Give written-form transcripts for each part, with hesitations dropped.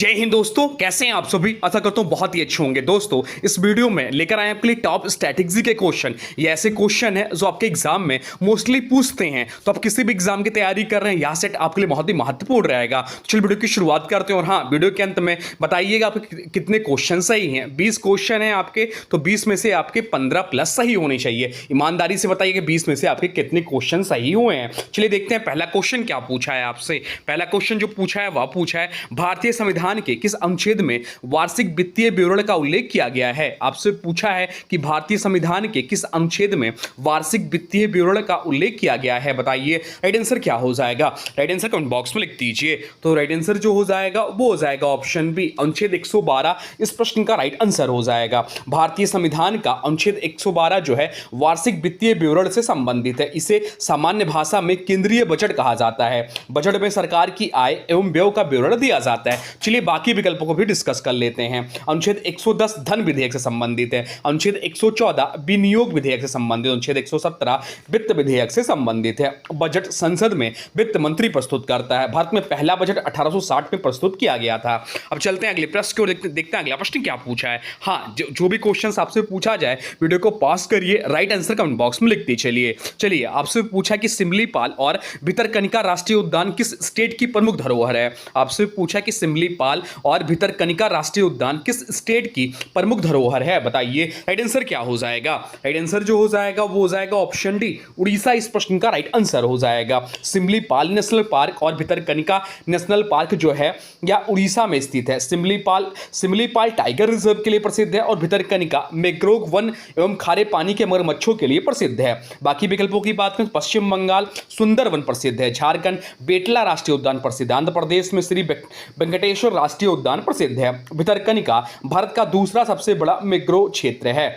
जय हिंद दोस्तों, कैसे हैं आप सभी। आशा करता हूं बहुत ही अच्छे होंगे। दोस्तों इस वीडियो में लेकर आए आपके लिए टॉप स्ट्रैटेजी के क्वेश्चन। ये ऐसे क्वेश्चन है जो आपके एग्जाम में मोस्टली पूछते हैं, तो आप किसी भी एग्जाम की तैयारी कर रहे हैं, यह सेट आपके लिए बहुत ही महत्वपूर्ण रहेगा। चलिए वीडियो की शुरुआत करते हैं। और हाँ, वीडियो के अंत में बताइएगा आपके कितने क्वेश्चन सही हैं। 20 क्वेश्चन हैं आपके, तो 20 में से आपके 15 प्लस सही होने चाहिए। ईमानदारी से बताइए 20 में से आपके कितने क्वेश्चन सही हुए हैं। चलिए देखते हैं पहला क्वेश्चन क्या पूछा है आपसे। पहला क्वेश्चन जो पूछा है वह पूछा है, भारतीय संविधान के किस अनुच्छेद में वार्षिक वित्तीय विवरण का उल्लेख किया गया है। आपसे पूछा है कि भारतीय संविधान के किस अनुच्छेद में वार्षिक वित्तीय विवरण का उल्लेख किया गया है। बताइए राइट आंसर क्या हो जाएगा। राइट आंसर कमेंट बॉक्स में लिख दीजिए। तो राइट आंसर जो हो जाएगा वो हो जाएगा ऑप्शन बी, अनुच्छेद 112 इस प्रश्न का राइट आंसर हो जाएगा। भारतीय संविधान का अनुच्छेद 112 जो है वार्षिक वित्तीय विवरण से संबंधित है। इसे सामान्य भाषा में केंद्रीय बजट कहा जाता है। बजट में सरकार की आय एवं व्यय का विवरण दिया जाता है। चलिए बाकी विकल्पों को भी डिस्कस कर लेते हैं। अनुच्छेद 110 धन विधेयक से संबंधित है। अनुच्छेद 114 विनियोग विधेयक से संबंधित। अनुच्छेद 117 वित्त विधेयक से संबंधित है। बजट संसद में वित्त मंत्री प्रस्तुत करता है। भारत में पहला बजट 1860 में प्रस्तुत किया गया था। अब चलते हैं अगले प्रश्न की ओर, देखते हैं अगला प्रश्न क्या पूछा है। हाँ, जो भी क्वेश्चन आपसे पूछा जाए वीडियो को पॉज करिए, राइट आंसर कमेंट बॉक्स में लिखते चलिए। चलिए आपसे पूछा कि सिमलीपाल और भितरकनिका राष्ट्रीय उद्यान किस स्टेट की प्रमुख धरोहर है। आपसे पूछा कि सिमलीपाल और भितरकनिका राष्ट्रीय उद्यान किस स्टेट की प्रमुख धरोहर है। बताइए राइट आंसर क्या हो जाएगा। राइट आंसर जो हो जाएगा वो हो जाएगा ऑप्शन डी, उड़ीसा इस प्रश्न का राइट आंसर हो जाएगा। सिमलीपाल नेशनल पार्क और भितरकनिका नेशनल पार्क जो है या उड़ीसा में स्थित है। सिमलीपाल टाइगर रिजर्व के लिए प्रसिद्ध है और भितरकनिका मैंग्रोव वन एवं खारे पानी के मगरमच्छों के लिए प्रसिद्ध है। बाकी विकल्पों की बात करें, पश्चिम बंगाल सुंदरवन प्रसिद्ध है, झारखंड बेटला राष्ट्रीय उद्यान प्रसिद्ध है, आंध्र प्रदेश में श्री वेंकटेश्वर राष्ट्रीय उद्यान प्रसिद्ध है। भितरकनिका भारत का दूसरा सबसे बड़ा मैंग्रोव क्षेत्र है।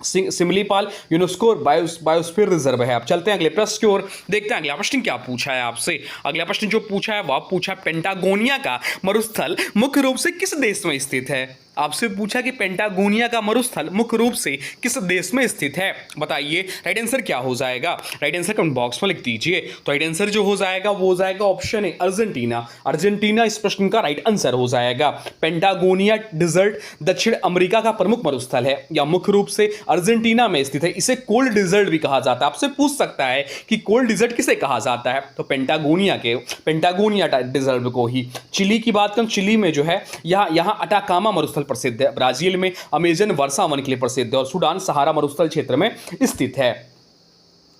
सिमलीपाल यूनेस्को बायोस्फीयर रिजर्व है। अब चलते हैं अगले प्रश्न की ओर, देखते हैं अगला प्रश्न क्या पूछा है आपसे। अगला प्रश्न जो पूछा है वह पूछा, पेंटागोनिया का मरुस्थल मुख्य रूप से किस देश में स्थित है। आपसे पूछा कि पेंटागोनिया का मरुस्थल मुख्य रूप से किस देश में स्थित है। बताइए राइट आंसर क्या हो जाएगा। राइट आंसर कमेंट बॉक्स में लिख दीजिए। तो राइट आंसर जो हो जाएगा वो हो जाएगा ऑप्शन ए, अर्जेंटीना। अर्जेंटीना इस प्रश्न का राइट आंसर हो जाएगा। पेंटागोनिया डिजर्ट दक्षिण अमेरिका का प्रमुख मरुस्थल है या मुख्य रूप से अर्जेंटीना में स्थित है। इसे कोल्ड डिजर्ट भी कहा जाता है। आपसे पूछ सकता है कि कोल्ड डिजर्ट किसे कहा जाता है, तो पेंटागोनिया डिजर्ट को ही। चिली की बात करें, चिली में जो है यहाँ अटाकामा मरुस्थल प्रसिद्ध है। ब्राजील में अमेजन वर्षा वन के लिए प्रसिद्ध है और सूडान सहारा मरुस्थल क्षेत्र में स्थित है।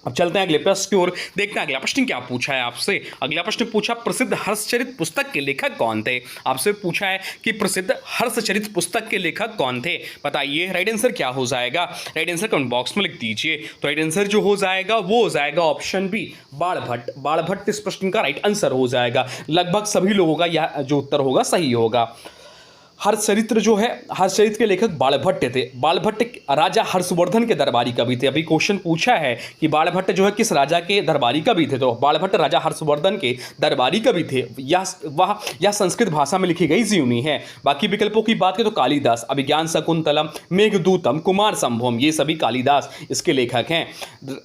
अब चलते हैं अगले प्रश्न की ओर, देखते हैं अगला प्रश्न क्या पूछा है आपसे। अगला प्रश्न पूछा, प्रसिद्ध हर्षचरित पुस्तक के लेखक कौन थे। आपसे पूछा है कि प्रसिद्ध हर्षचरित पुस्तक के लेखक कौन थे। बताइए राइट आंसर क्या हो जाएगा। राइट आंसर कमेंट बॉक्स में लिख दीजिए। तो राइट आंसर जो हो जाएगा वो हो जाएगा ऑप्शन बी, बाणभट्ट इस प्रश्न का राइट आंसर हो जाएगा। लगभग सभी लोगों का यह जो उत्तर होगा सही होगा। हर्षचरित के लेखक बाणभट्ट थे। बाणभट्ट राजा हर्षवर्धन के दरबारी कवि थे। अभी क्वेश्चन पूछा है कि बाणभट्ट जो है किस राजा के दरबारी कवि थे, तो बाणभट्ट राजा हर्षवर्धन के दरबारी कवि थे। यह संस्कृत भाषा में लिखी गई जीवनी है। बाकी विकल्पों की बात करें तो कालिदास, अभिज्ञान शकुंतलम, मेघदूतम, कुमार संभवम, ये सभी कालिदास इसके लेखक हैं।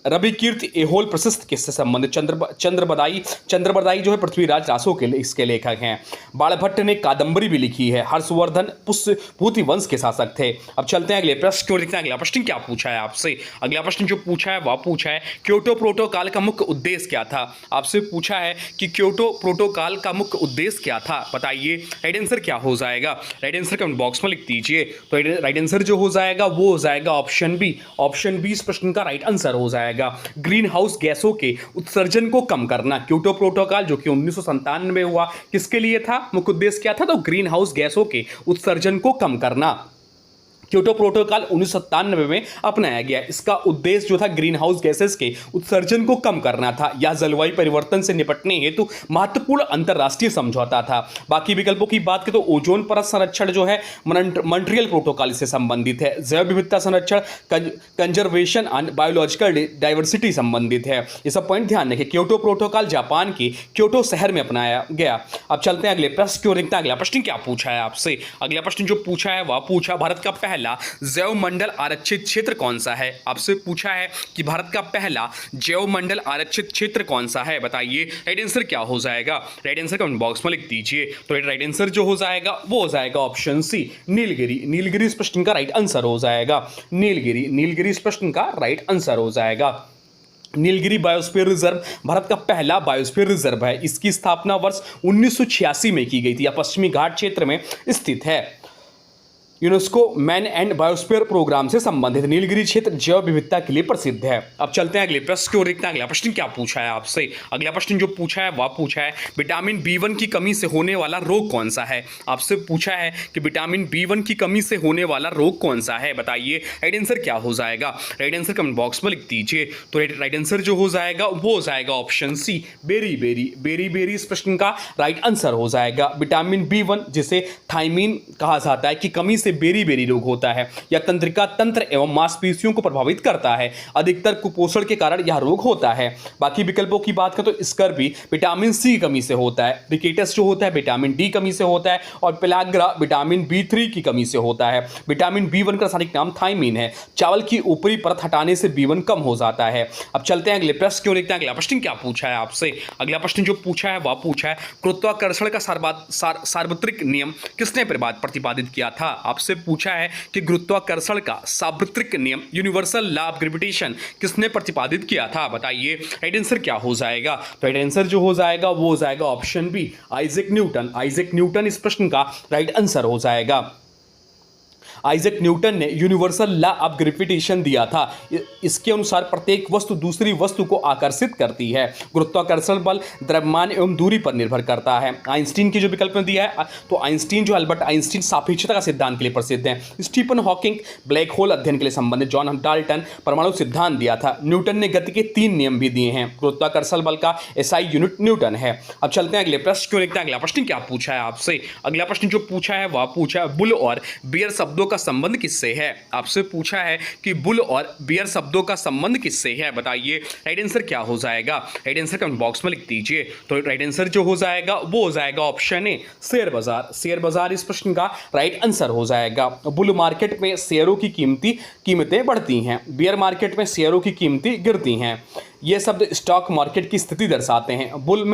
रविकीर्ति एहोल प्रशस्त किससे संबंधित, चंद्रबदाई जो है पृथ्वीराज रासो के इसके लेखक हैं। बाणभट्ट ने कादंबरी भी लिखी है। हर्षवर्धन पुष्यभूति वंश के शासक थे। अब चलते हैं अगले प्रश्न की ओर, देखते हैं अगला प्रश्न क्या पूछा है आपसे। अगला प्रश्न जो पूछा है वह पूछा है, क्योटो प्रोटोकॉल का मुख्य उद्देश्य क्या था। आपसे पूछा है कि क्योटो प्रोटोकॉल का मुख्य उद्देश्य क्या था। बताइए राइट आंसर क्या हो जाएगा। राइट आंसर कमेंट बॉक्स में लिख दीजिए। तो राइट आंसर जो हो जाएगा वो हो जाएगा ऑप्शन बी। ऑप्शन बी इस प्रश्न का राइट आंसर हो जाएगा। ग्रीन हाउस गैसों के उत्सर्जन को कम करना। क्योटो प्रोटोकॉल जो कि 1997 में हुआ, किसके लिए था, मुख्य उद्देश्य क्या था, तो ग्रीन हाउस गैसों के उत्सर्जन को कम करना। क्योटो प्रोटोकॉल 1997 में अपनाया गया। इसका उद्देश्य जो था ग्रीन हाउस गैसेस के उत्सर्जन को कम करना था। यह जलवायु परिवर्तन से निपटने हेतु महत्वपूर्ण अंतर्राष्ट्रीय समझौता था। बाकी विकल्पों की बात करें तो ओजोन परत संरक्षण जो है मॉन्ट्रियल प्रोटोकॉल से संबंधित है। जैव विविधता संरक्षण, कंजर्वेशन एंड बायोलॉजिकल डाइवर्सिटी संबंधित है। ये सब पॉइंट ध्यान रखें। क्योटो प्रोटोकॉल जापान के क्योटो शहर में अपनाया गया। अब चलते हैं अगले प्रश्न की ओर, देखते हैं अगला प्रश्न क्या पूछा है आपसे। अगला प्रश्न जो पूछा है वह पूछा, भारत का पहला पहला जैवमंडल आरक्षित क्षेत्र कौन सा है? आपसे पूछा है कि भारत का पहला जैवमंडल आरक्षित क्षेत्र कौन सा है, बताइए राइट आंसर क्या हो जाएगा? राइट आंसर कमेंट बॉक्स में लिख दीजिए। तो राइट आंसर जो हो जाएगा वो हो जाएगा ऑप्शन सी, नीलगिरी। नीलगिरी इस प्रश्न का राइट आंसर हो जाएगा। नीलगिरी, नीलगिरी इस प्रश्न का राइट आंसर हो जाएगा। नीलगिरी बायोस्फीयर रिजर्व भारत का पहला बायोस्फीयर रिजर्व है। इसकी स्थापना वर्ष 1986 में की गई थी। यह पश्चिमी घाट क्षेत्र में स्थित है। UNESCO Man and Biosphere Programme से संबंधित नीलगिरी क्षेत्र जैव विविधता के लिए प्रसिद्ध है। अब चलते हैं अगले प्रश्न की ओर। देखते हैं अगला प्रश्न क्या पूछा है आपसे। अगला प्रश्न जो पूछा है वह पूछा है विटामिन B1 की कमी से होने वाला रोग कौन सा है? आपसे पूछा है कि विटामिन B1 की कमी से होने वाला रोग कौन सा है, बताइए राइट आंसर क्या हो जाएगा? राइट आंसर कमेंट बॉक्स में लिख दीजिए। तो राइट आंसर जो हो जाएगा वो हो जाएगा option C, berry berry. Berry berry इस प्रश्न का राइट आंसर हो जाएगा। विटामिन B1 जिसे थायमीन कहा जाता है की कमी से बेरी बेरी रोग होता है। यह तंत्रिका तंत्र एवं मांसपेशियों को प्रभावित करता है। अधिकतर कुपोषण के कारण यह रोग होता है। बाकी विकल्पों की बात करें तो स्कर्वी विटामिन सी की कमी से होता है। रिकेटस जो होता है विटामिन डी कमी से होता है। और पेलाग्रा विटामिन B3 की कमी से होता है। विटामिन B1 का रासायनिक नाम थायमीन है। चावल की ऊपरी परत हटाने से B1 कम हो जाता है। अब चलते हैं अगले प्रश्न की ओर। देखते हैं अगला प्रश्न क्या पूछा है आपसे। अगला प्रश्न जो पूछा है वह पूछा है गुरुत्वाकर्षण का सार्वत्रिक नियम किसने प्रतिपादित किया था? आपसे पूछा है कि गुरुत्वाकर्षण का सार्वत्रिक नियम यूनिवर्सल लॉ ऑफ ग्रेविटेशन किसने प्रतिपादित किया था, बताइए राइट आंसर क्या हो जाएगा? तो राइट आंसर जो हो जाएगा वो हो जाएगा option B, Isaac Newton. Isaac Newton इस प्रश्न का राइट आंसर हो जाएगा। आइजैक न्यूटन ने यूनिवर्सल लॉ ऑफ ग्रेविटेशन दिया था। इसके अनुसार प्रत्येक वस्तु दूसरी वस्तु को आकर्षित करती है। गुरुत्वाकर्षण बल द्रव्यमान एवं दूरी पर निर्भर करता है। आइंस्टीन की जो विकल्प में दिया है तो आइंस्टीन जो अल्बर्ट आइंस्टीन सापेक्षता का सिद्धांत के लिए प्रसिद्ध है। स्टीफन हॉकिंग ब्लैक होल अध्ययन के लिए संबंधित। जॉन डाल्टन परमाणु सिद्धांत दिया था। न्यूटन ने गति के 3 नियम भी दिए हैं। गुरुत्वाकर्षण बल का एसआई यूनिट न्यूटन है। अब चलते हैं अगले प्रश्न को। देखते हैं अगला प्रश्न क्या पूछा है आपसे। अगला प्रश्न जो पूछा है वह पूछा है बुल और बियर शब्दों का संबंध किससे है? आपसे पूछा है कि बुल और बियर शब्दों का संबंध किससे है, बताइए राइट आंसर क्या हो जाएगा? राइट आंसर कमेंट बॉक्स में लिख दीजिए। तो राइट आंसर जो हो जाएगा वो हो जाएगा ऑप्शन ए, शेयर बाजार। शेयर बाजार इस प्रश्न का राइट आंसर हो जाएगा। बुल मार्केट में शेयरों की कीमतें बढ़ती हैं। बियर मार्केट में शेयरों की कीमतें गिरती हैं। ये शब्द स्टॉक मार्केट की स्थिति दर्शाते हैं। बुल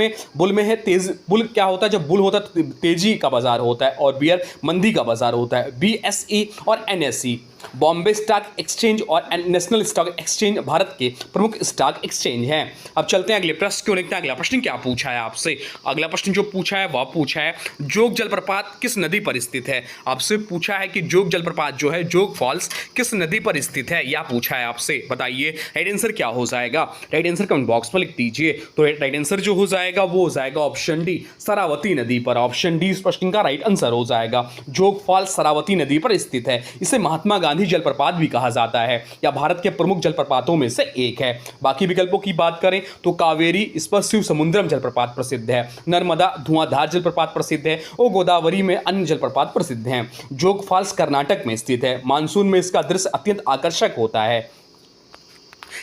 में है तेज। बुल क्या होता है? जब बुल होता है तेजी का बाजार होता है और बियर मंदी का बाजार होता है। BSE और NSE बॉम्बे स्टॉक एक्सचेंज और नेशनल स्टॉक एक्सचेंज भारत के प्रमुख स्टॉक एक्सचेंज हैं। अब चलते हैं अगले प्रश्न को। देखते हैं अगला प्रश्न क्या पूछा है आपसे। अगला प्रश्न जो पूछा है वह पूछा है जोग जलप्रपात किस नदी पर स्थित है? आपसे पूछा है कि जोग जलप्रपात जो है जोग फॉल्स किस नदी पर स्थित है, यह पूछा है आपसे, बताइए राइट आंसर क्या हो जाएगा? राइट आंसर कमेंट बॉक्स में लिख दीजिए। तो राइट आंसर जो हो जाएगा वो हो जाएगा ऑप्शन डी, शरावती नदी पर। ऑप्शन डी इस प्रश्न का राइट आंसर हो जाएगा। जोग फॉल्स शरावती नदी पर स्थित है। इसे महात्मा गांधी जलप्रपात भी कहा जाता है। यह भारत के प्रमुख जलप्रपातों में से एक है। बाकी विकल्पों की बात करें तो कावेरी, इस पर शिव समुद्रम जलप्रपात प्रसिद्ध है। नर्मदा धुआंधार जलप्रपात प्रसिद्ध है और गोदावरी में अन्य जलप्रपात प्रसिद्ध हैं। जोग फॉल्स कर्नाटक में स्थित है। मानसून में इसका दृश्य अत्यंत आकर्षक होता है।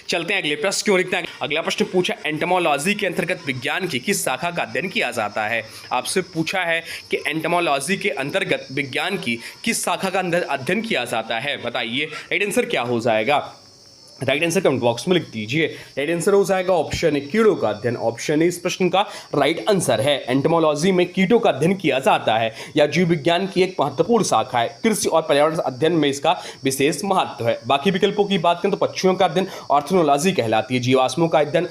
चलते हैं अगले प्रश्न की ओर। देखते हैं अगला प्रश्न पूछा एंटोमोलॉजी के अंतर्गत विज्ञान की किस शाखा का अध्ययन किया जाता है? आपसे पूछा है कि एंटोमोलॉजी के अंतर्गत विज्ञान की किस शाखा का अध्ययन किया जाता है, बताइए राइट आंसर क्या हो जाएगा? राइट आंसर कमेंट बॉक्स में लिख दीजिए। राइट आंसर हो जाएगा ऑप्शन ए, कीड़ों का अध्ययन। ऑप्शन ए इस प्रश्न का राइट आंसर है। एंटोमोलॉजी में कीटों का अध्ययन किया जाता है। यह जीव विज्ञान की एक महत्वपूर्ण शाखा है। कृषि और पर्यावरण अध्ययन में इसका विशेष महत्व है। बाकी विकल्पों की बात करें तो पक्षियों का अध्ययन ऑर्थोनोलॉजी कहलाती है। जीवाश्मों का अध्ययन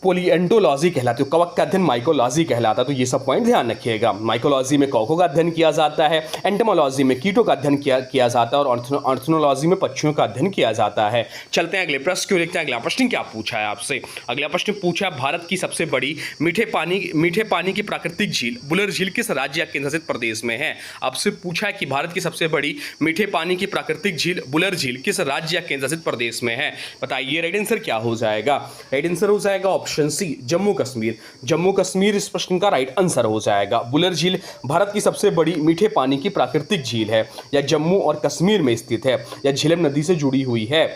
पोलिएंटोलॉजी कहलाती है। कवक का अध्ययन माइकोलॉजी कहलाता है। तो ये सब पॉइंट ध्यान रखिएगा। माइकोलॉजी में कवकों का अध्ययन किया जाता है। एंटोमोलॉजी में कीटों का अध्ययन किया जाता है और ऑर्थोनोलॉजी में पक्षियों का अध्ययन किया जाता है। चलते हैं अगले प्रश्न को। देखते हैं अगला प्रश्न क्या पूछा है आपसे। अगला प्रश्न पूछा भारत की सबसे बड़ी मीठे पानी की प्राकृतिक झील बुलर झील किस राज्य या केंद्र शासित प्रदेश में है? आपसे पूछा है कि भारत की सबसे बड़ी मीठे पानी की प्राकृतिक झील बुलर झील किस राज्य या केंद्र शासित प्रदेश में है, बताइए राइट आंसर क्या हो जाएगा? राइट आंसर हो जाएगा ऑप्शन सी, जम्मू कश्मीर। जम्मू कश्मीर इस प्रश्न का राइट आंसर हो जाएगा। बुलर झील भारत की सबसे बड़ी मीठे पानी की प्राकृतिक झील है। यह जम्मू और कश्मीर में स्थित है। यह झेलम नदी से जुड़ी हुई है।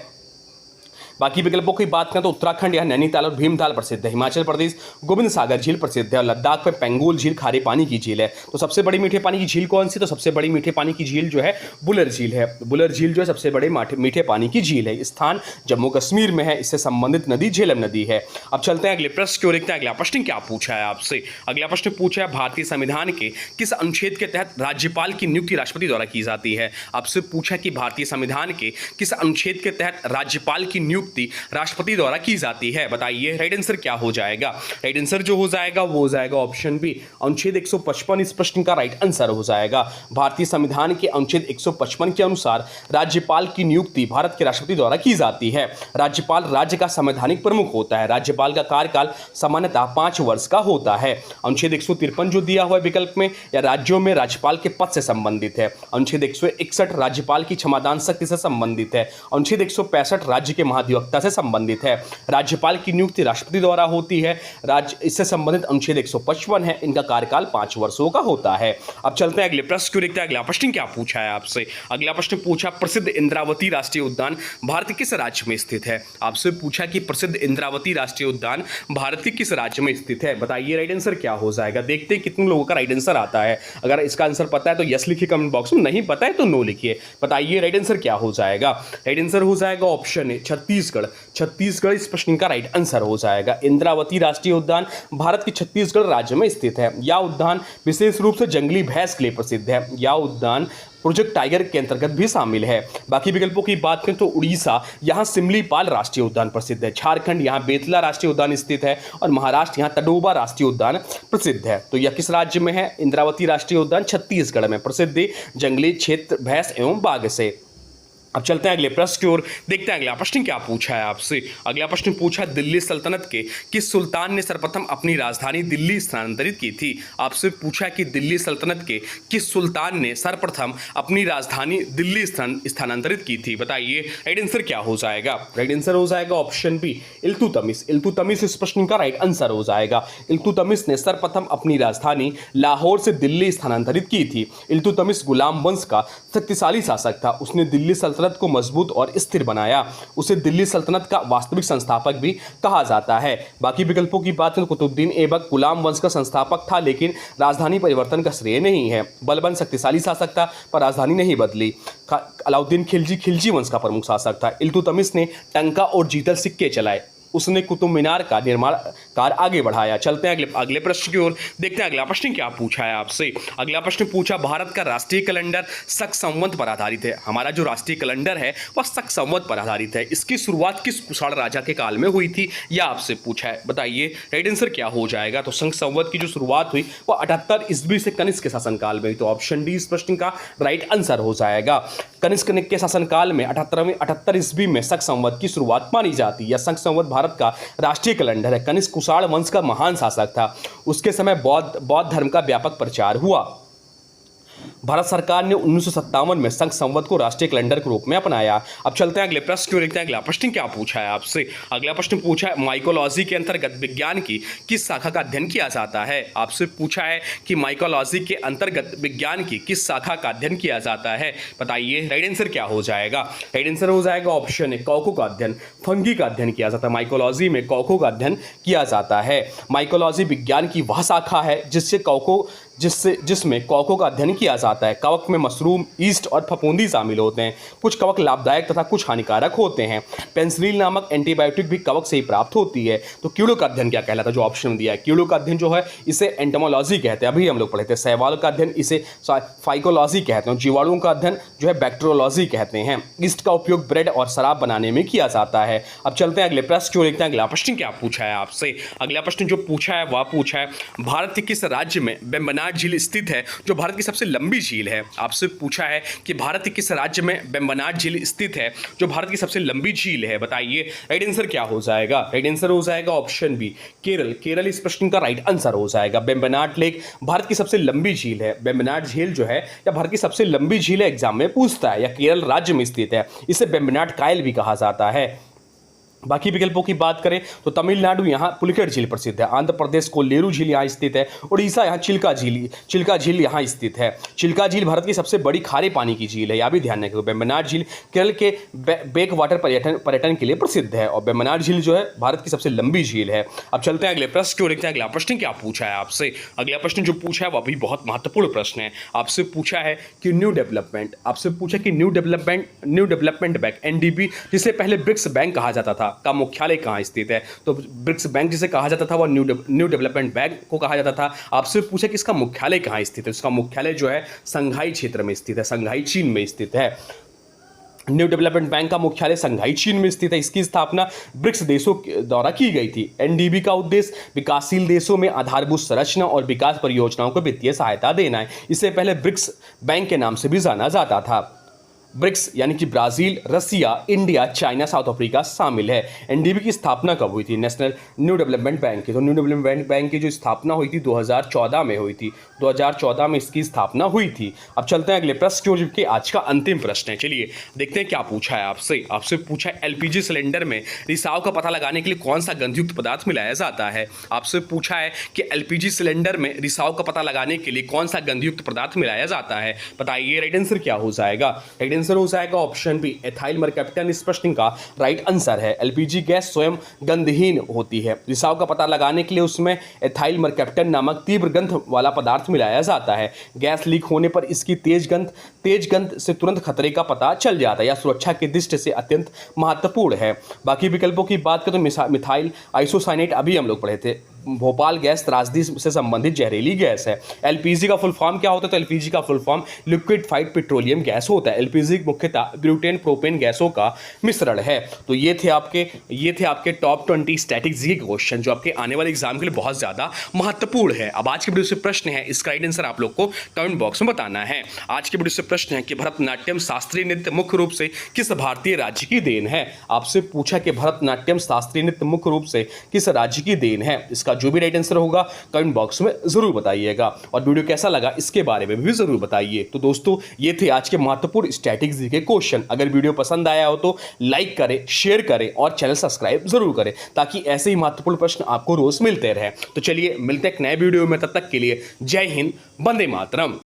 बाकी विकल्पों की बात करें तो उत्तराखंड या नैनीताल और भीमताल प्रसिद्ध है, हिमाचल प्रदेश गोविंद सागर झील प्रसिद्ध है और लद्दाख में पेंगोल झील खारे पानी की झील है। तो सबसे बड़ी मीठे पानी की झील कौन सी? तो सबसे बड़ी मीठे पानी की झील जो है बुलर झील है। बुलर झील जो है सबसे बड़े मीठे पानी की झील है। स्थान जम्मू कश्मीर में है। इससे संबंधित नदी झेलम नदी है। अब चलते हैं अगले प्रश्न की ओर। देखते हैं अगला प्रश्न क्या पूछा है आपसे। अगला प्रश्न पूछा है भारतीय संविधान के किस अनुच्छेद के तहत राज्यपाल की नियुक्ति राष्ट्रपति द्वारा की जाती है? आपसे पूछा कि भारतीय संविधान के किस अनुच्छेद के तहत राज्यपाल की नियुक्ति राष्ट्रपति द्वारा की जाती है? बताइए राइट आंसर क्या हो जाएगा। राइट आंसर जो हो जाएगा वो हो जाएगा ऑप्शन बी, अनुच्छेद 155 इस प्रश्न का राइट आंसर हो जाएगा। भारतीय संविधान के अनुच्छेद 155 के अनुसार राज्यपाल की नियुक्ति भारत के राष्ट्रपति द्वारा की जाती है। राज्यपाल राज्य का संवैधानिक प्रमुख होता है। राज्यपाल का कार्यकाल सामान्यतः 5 वर्ष का होता है। अनुच्छेद 153 जो दिया हुआ है विकल्प में या राज्यों में राज्यपाल के पद से संबंधित है। अनुच्छेद 161 राज्यपाल की क्षमादान शक्ति से संबंधित है। अनुच्छेद 165 राज्य के महाधिवक्ता से संबंधित है। राज्यपाल की नियुक्ति राष्ट्रपति द्वारा होती है। राज्य इससे संबंधित अनुच्छेद 155 है। इनका कार्यकाल 5 वर्षों का होता है। अब चलते हैं अगले प्रश्न को। देखते हैं अगला प्रश्न क्या पूछा है आपसे। अगला प्रश्न पूछा प्रसिद्ध इंद्रावती राष्ट्रीय उद्यान भारत के किस राज्य में स्थित है? आपसे पूछा कि प्रसिद्ध इंद्रावती राष्ट्रीय उद्यान भारत के किस राज्य में स्थित है? बताइए राइट आंसर क्या हो जाएगा। देखते हैं कितने लोगों का राइट आंसर आता है। अगर इसका आंसर पता है तो यस लिखिए कमेंट बॉक्स में, नहीं पता है तो नो लिखिए। बताइए राइट आंसर क्या हो जाएगा। राइट आंसर हो जाएगा ऑप्शन ए, छत्तीसगढ़। छत्तीसगढ़ इस प्रश्न का राइट आंसर हो जाएगा। इंद्रावती राष्ट्रीय उद्यान भारत के छत्तीसगढ़ राज्य में स्थित है। यह उद्यान विशेष रूप से जंगली भैंस के लिए प्रसिद्ध है। यह उद्यान प्रोजेक्ट टाइगर के अंतर्गत भी शामिल है। बाकी विकल्पों की बात करें तो उड़ीसा यहाँ सिमलीपाल राष्ट्रीय उद्यान प्रसिद्ध है। झारखंड यहाँ बेतला राष्ट्रीय उद्यान स्थित है और महाराष्ट्र यहाँ तडोबा राष्ट्रीय उद्यान प्रसिद्ध है। तो यह किस राज्य में है? इंद्रावती राष्ट्रीय उद्यान छत्तीसगढ़ में प्रसिद्ध जंगली क्षेत्र भैंस एवं बाघ से। अब चलते हैं अगले प्रश्न की ओर। देखते हैं अगला प्रश्न क्या पूछा है आपसे। अगला प्रश्न पूछा दिल्ली सल्तनत के किस सुल्तान ने सर्वप्रथम अपनी राजधानी दिल्ली स्थानांतरित की थी? आपसे पूछा कि दिल्ली सल्तनत के किस सुल्तान ने सर्वप्रथम अपनी राजधानी दिल्ली स्थानांतरित की थी? बताइए राइट आंसर क्या हो जाएगा। राइट आंसर हो जाएगा ऑप्शन बी, इल्तुतमिश। इल्तुतमिश इस प्रश्न का राइट आंसर हो जाएगा। इल्तुतमिश ने सर्वप्रथम अपनी राजधानी लाहौर से दिल्ली स्थानांतरित की थी। इल्तुतमिश गुलाम वंश का शक्तिशाली शासक था। उसने दिल्ली सल्तनत को मजबूत और स्थिर बनाया। उसे दिल्ली सल्तनत का वास्तविक संस्थापक भी कहा जाता है। बाकी विकल्पों की बात करें तो कुतुबुद्दीन ऐबक गुलाम वंश का संस्थापक था, लेकिन राजधानी परिवर्तन का श्रेय नहीं है। बलबन शक्तिशाली शासक था पर राजधानी नहीं बदली। अलाउद्दीन खिलजी खिलजी वंश का प्रमुख शासक था। इल्तुतमिश ने टंका और जीतल सिक्के चलाए। उसने कुतुब मीनार का निर्माण कार्य आगे बढ़ाया। चलते हैं अगले प्रश्न की ओर। देखते हैं अगला प्रश्न क्या पूछा है आपसे। अगला प्रश्न पूछा भारत का राष्ट्रीय कैलेंडर शक संवत पर आधारित है। हमारा जो राष्ट्रीय कैलेंडर है वह शक संवत पर आधारित है। इसकी शुरुआत किस कुषाण राजा के काल में हुई थी यह आपसे पूछा है। बताइए राइट आंसर क्या हो जाएगा। तो शक संवत की जो शुरुआत हुई वह 78 ईस्वी से कनिष्क के शासनकाल में। तो ऑप्शन डी इस प्रश्न का राइट आंसर हो जाएगा। कनिष्क के शासनकाल में 78 ईस्वी में शक संवत की शुरुआत मानी जाती है। शक संवत भारत का राष्ट्रीय कैलेंडर है। कनिष्क कुषाण वंश का महान शासक था। उसके समय बौद्ध धर्म का व्यापक प्रचार हुआ। भारत सरकार ने 1957 में शक संवत को राष्ट्रीय कैलेंडर के रूप में अपनाया। अब चलते हैं अगले प्रश्न की ओर। देखते हैं अगला प्रश्न क्या पूछा है आपसे। अगला प्रश्न पूछा है माइकोलॉजी के अंतर्गत विज्ञान की किस शाखा का अध्ययन किया जाता है? आपसे पूछा है कि माइकोलॉजी के अंतर्गत विज्ञान की किस शाखा का अध्ययन किया जाता है? बताइए राइट आंसर क्या हो जाएगा। राइट आंसर हो जाएगा ऑप्शन ए, कौकों का अध्ययन। फंगी का अध्ययन किया जाता है। माइकोलॉजी में कौकों का अध्ययन किया जाता है। माइकोलॉजी विज्ञान की वह शाखा है जिसमें कवकों का अध्ययन किया जाता है। कवक में मशरूम, ईस्ट और फफूंदी शामिल होते हैं। कुछ कवक लाभदायक तथा कुछ हानिकारक होते हैं। पेनिसिलिन नामक एंटीबायोटिक भी कवक से ही प्राप्त होती है। तो कीड़ों का अध्ययन क्या कहलाता है? जो ऑप्शन दिया है कीड़ों का अध्ययन जो है इसे एंटोमोलॉजी कहते हैं। अभी हम लोग पढ़े थे। शैवाल का अध्ययन इसे फाइकोलॉजी कहते हैं। जीवाणुओं का अध्ययन जो है बैक्टीरियोलॉजी कहते हैं। ईस्ट का उपयोग ब्रेड और शराब बनाने में किया जाता है। अब चलते हैं अगले प्रश्न की ओर। देखते हैं अगला प्रश्न क्या पूछा है आपसे। अगला प्रश्न जो पूछा है वह पूछा है भारत के किस राज्य में वेम्बनाड झील स्थित है जो भारत की सबसे लंबी झील है? आपसे पूछा है कि भारत के किस राज्य में वेम्बनाड झील स्थित है जो भारत की सबसे लंबी झील है? बताइए राइट आंसर क्या हो जाएगा। राइट आंसर हो जाएगा ऑप्शन बी, केरल। केरल इस प्रश्न का राइट आंसर हो जाएगा। वेम्बनाड लेक भारत की सबसे लंबी झील है। वेम्बनाड झील जो है या भारत की सबसे लंबी झील है एग्जाम में पूछता है, या केरल राज्य में स्थित है। इसे वेम्बनाड कायल भी कहा जाता है। बाकी विकल्पों की बात करें तो तमिलनाडु यहाँ पुलिकेट झील प्रसिद्ध है, आंध्र प्रदेश कोल्लेरू झील यहाँ स्थित है, उड़ीसा यहाँ चिल्का झील यहाँ स्थित है। चिल्का झील भारत की सबसे बड़ी खारे पानी की झील है, यह भी ध्यान रखें। वेम्बनाड झील केरल के बैक वाटर पर्यटन के लिए प्रसिद्ध है और वेम्बनाड झील जो है भारत की सबसे लंबी झील है। अब चलते हैं अगले प्रश्न की ओर। देखते हैं अगला प्रश्न क्या पूछा है आपसे। अगला प्रश्न जो पूछा है वह भी बहुत महत्वपूर्ण प्रश्न है। आपसे पूछा है कि न्यू डेवलपमेंट बैंक एनडीबी, जिसे पहले ब्रिक्स बैंक कहा जाता था, का मुख्यालय कहाँ स्थित है। तो ब्रिक्स बैंक जिसे कहा जाता था वह न्यू डेवलपमेंट बैंक को कहा जाता था। आपसे पूछा कि इसका मुख्यालय कहाँ स्थित है। इसका मुख्यालय जो है संघाई क्षेत्र में स्थित है, संघाई चीन में स्थित है। न्यू डेवलपमेंट बैंक का मुख्यालय संघाई चीन में स्थित है। इसकी स्थापना ब्रिक्स देशों के द्वारा की गई थी। एनडीबी का उद्देश्य विकासशील देशों में आधारभूत संरचना और विकास परियोजनाओं को वित्तीय सहायता देना है। इससे पहले ब्रिक्स बैंक के नाम से भी जाना जाता था। ब्रिक्स यानी कि ब्राजील, रसिया, इंडिया, चाइना, साउथ अफ्रीका शामिल है। एनडीबी की स्थापना कब हुई थी? नेशनल न्यू डेवलपमेंट बैंक की। तो न्यू डेवलपमेंट बैंक की जो स्थापना हुई थी 2014 में हुई थी। 2014 में इसकी स्थापना हुई थी। अब चलते हैं अगले प्रश्न जो कि आज का अंतिम प्रश्न है। चलिए देखते हैं क्या पूछा है आपसे। आपसे पूछा है एलपीजी सिलेंडर में रिसाव का पता लगाने के लिए कौन सा गंधयुक्त पदार्थ मिलाया जाता है। आपसे पूछा है कि एलपीजी सिलेंडर में रिसाव का पता लगाने के लिए कौन सा गंधयुक्त पदार्थ मिलाया जाता है। बताइए राइट आंसर क्या हो जाएगा। आंसर हो जाएगा ऑप्शन बी, एथाइल मरकैप्टन। इस प्रश्न का राइट आंसर है। एलपीजी गैस स्वयं गंधहीन होती है। रिसाव का पता लगाने के लिए उसमें एथाइल मरकैप्टन नामक तीव्र गंध वाला पदार्थ मिलाया जाता है। गैस लीक होने पर इसकी तेज गंध से तुरंत खतरे का पता चल जाता है। यह सुरक्षा की दृष्टि से अत्यंत महत्वपूर्ण है। बाकी विकल्पों की बात करें तो मिथाइल आइसोसाइनेट अभी हम लोग पढ़े थे। भोपाल गैस त्रासदी से संबंधित जहरीली गैस है। एलपीजी का फुल फॉर्म क्या होता है? तो एलपीजी का full form liquefied petroleum gas होता है। एलपीजी मुख्यतः ब्यूटेन प्रोपेन गैसों का मिश्रण है। तो ये थे आपके टॉप 20 स्टैटिक जीके के क्वेश्चन जो आपके आने वाले एग्जाम के लिए बहुत ज्यादा महत्वपूर्ण है। अब आज के वीडियो से प्रश्न है, इसका राइट आंसर आप लोग को कमेंट बॉक्स में बताना है। आज के वीडियो से प्रश्न है कि भरतनाट्यम शास्त्रीय नृत्य मुख्य रूप से किस भारतीय राज्य की देन है। आपसे पूछा कि भरतनाट्यम शास्त्रीय नृत्य मुख्य रूप से किस राज्य की देन है। इसका जो भी राइट आंसर होगा कमेंट बॉक्स में जरूर बताइएगा और वीडियो कैसा लगा इसके बारे में भी जरूर बताइए। तो दोस्तों ये थे आज के महत्वपूर्ण स्टैटिक जीके क्वेश्चन। अगर वीडियो पसंद आया हो तो लाइक करें, शेयर करें और चैनल सब्सक्राइब जरूर करें ताकि ऐसे ही महत्वपूर्ण प्रश्न आपको रोज मिलते रहे। तो चलिए मिलते हैं एक नए वीडियो में, तब तक के लिए जय हिंद, वंदे मातरम।